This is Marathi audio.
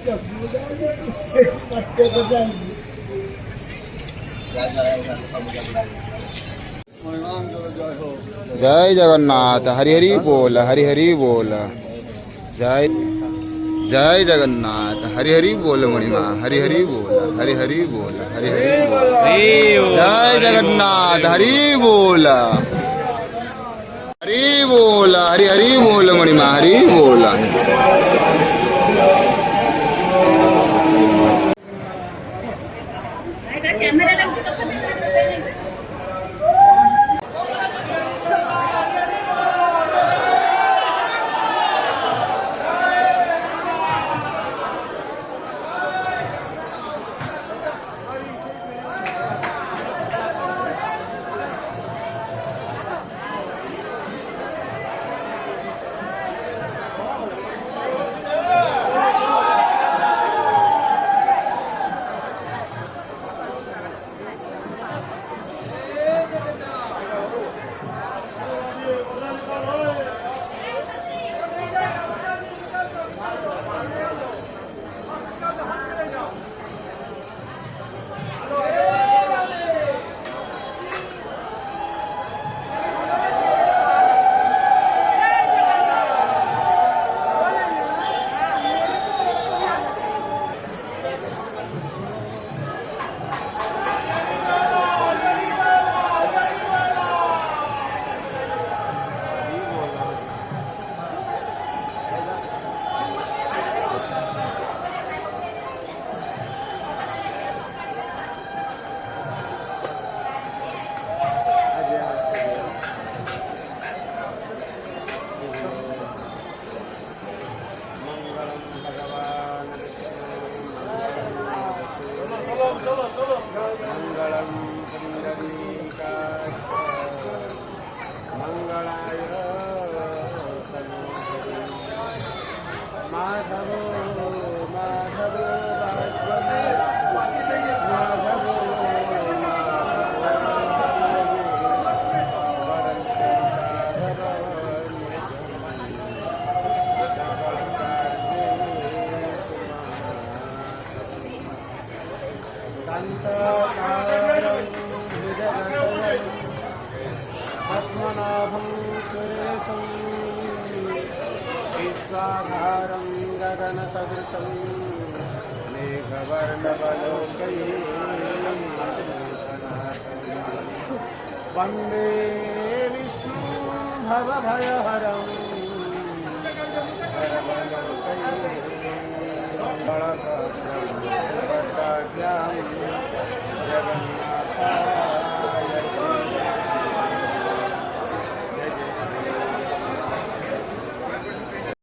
जय जगन्नाथ, हरि हरि बोल, हरि हरि बोल। जय जय जगन्नाथ, हरि हरि बोल मणिमा, हरि हरि बोल, हरि हरि बोल, हरि हरि बोल। जय जगन्नाथ, हरि बोल, हरि बोल, हरि हरि बोल मणिमा, हरि बोल। पद्मनाभं सुरेशं विश्वाधारं गगनसदृशं मेघवर्णवलोकैः वन्दे विष्णुं भवभयहरं जगन्नाथ